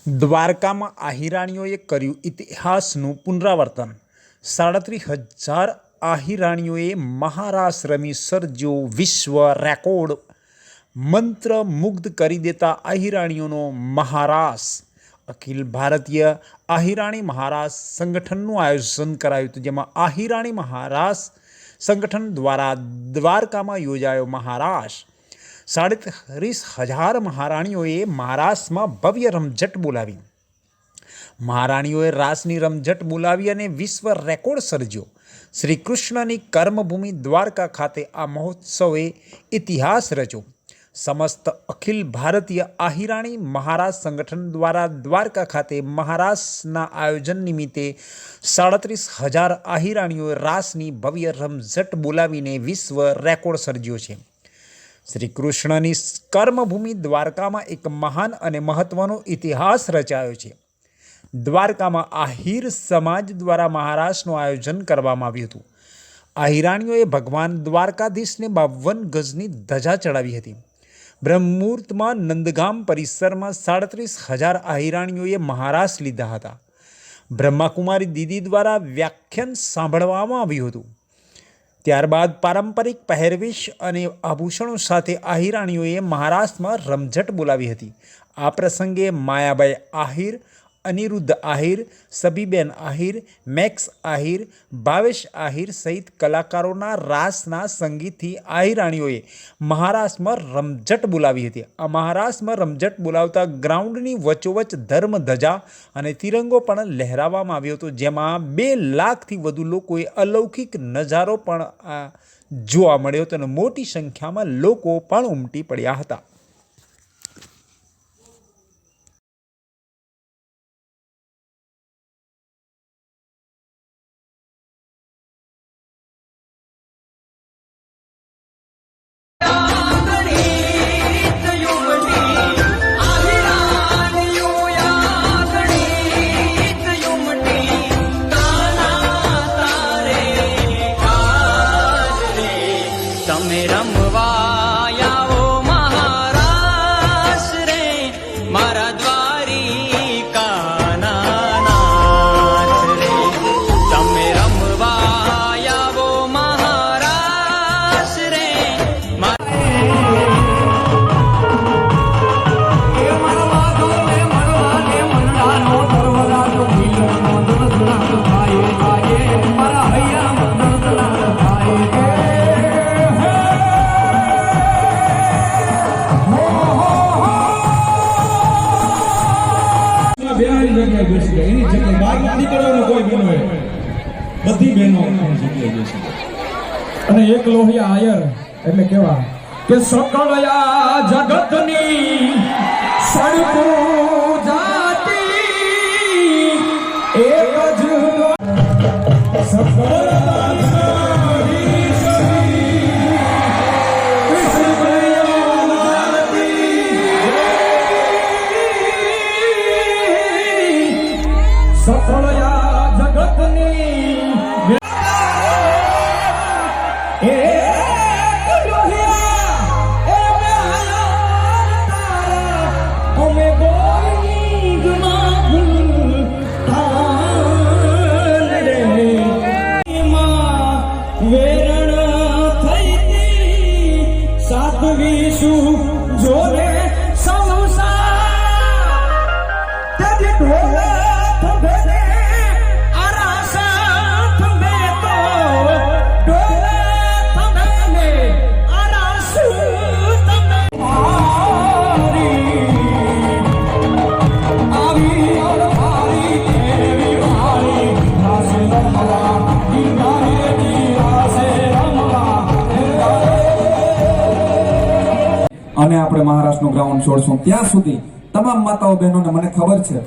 દ્વારકામાં આહિરાણીઓએ કર્યું ઇતિહાસનું પુનરાવર્તન। 37,000 આહિરાણીઓએ મહારાસ રમી સર્જ્યો વિશ્વ રેકોર્ડ। મંત્રમુગ્ધ કરી દેતા આહિરાણીઓનો મહારાસ। અખિલ ભારતીય આહિરાણી મહારાસ સંગઠનનું આયોજન કરાયું હતું, જેમાં આહિરાણી મહારાસ સંગઠન દ્વારા દ્વારકામાં યોજાયો મહારાસ। 37,000 મહારાણીઓએ મહારાસમાં ભવ્ય રમઝટ બોલાવી। મહારાણીઓએ રાસની રમઝટ બોલાવી અને વિશ્વ રેકોર્ડ સર્જ્યો। શ્રી કૃષ્ણની કર્મભૂમિ દ્વારકા ખાતે આ મહોત્સવે ઇતિહાસ રચ્યો। સમસ્ત અખિલ ભારતીય આહિરાણી મહારાસ સંગઠન દ્વારા દ્વારકા ખાતે મહારાસના આયોજન નિમિત્તે 37,000 આહિરાણીઓએ રાસની ભવ્ય રમઝટ બોલાવીને વિશ્વ રેકોર્ડ સર્જ્યો છે। શ્રી કૃષ્ણની કર્મભૂમિ દ્વારકામાં એક મહાન અને મહત્વનો ઇતિહાસ રચાયો છે। દ્વારકામાં આહિર સમાજ દ્વારા મહારાસનું આયોજન કરવામાં આવ્યું હતું। આહિરાણીઓએ ભગવાન દ્વારકાધીશને 52 ગજની ધજા ચડાવી હતી। બ્રહ્મુહૂર્તમાં નંદગામ પરિસરમાં 37,000 આહિરાણીઓએ મહારાસ લીધા હતા। બ્રહ્માકુમારી દીદી દ્વારા વ્યાખ્યાન સાંભળવામાં આવ્યું હતું। ત્યારબાદ પારંપરિક પહેરવેશ અને આભૂષણો સાથે આહિરાણીઓએ મહારાસમાં રમઝટ બોલાવી હતી। આ પ્રસંગે માયાબાઈ આહિર, અનિરુદ્ધ આહિર, સબીબેન આહિર, મેક્સ આહિર, ભાવેશ આહિર સહિત કલાકારોના રાસના સંગીતથી આહિરાણીઓએ મહારાસમાં રમઝટ બોલાવી હતી। આ મહારાસમાં રમઝટ બોલાવતા ગ્રાઉન્ડની વચ્ચોવચ્ચ ધર્મધજા અને તિરંગો પણ લહેરાવવામાં આવ્યો હતો, જેમાં 2 લાખથી વધુ લોકોએ અલૌકિક નજારો પણ જોવા મળ્યો હતો અને મોટી સંખ્યામાં લોકો પણ ઉમટી પડ્યા હતા। તમે રમવા આવો મહારાસ રે, મારા દ્વારિકાના નાથ રે। તમે રમવા આવો મહારાસ રે, એની જગ્યાએ બહાર નીકળવાનો કોઈ બહેનો બધી બહેનો જગ્યાએ બેસી અને એક લોહિયા આયર એટલે કેવા કે સકળયા જગતની સડકું જાતી એક જ સફળયા જગતની વેરણ થઈ સાતવીશું જોરે અને આપણે મહારાષ્ટ્રનું ગ્રાઉન્ડ છોડશું ત્યાં સુધી તમામ માતાઓ બહેનોને મને ખબર છે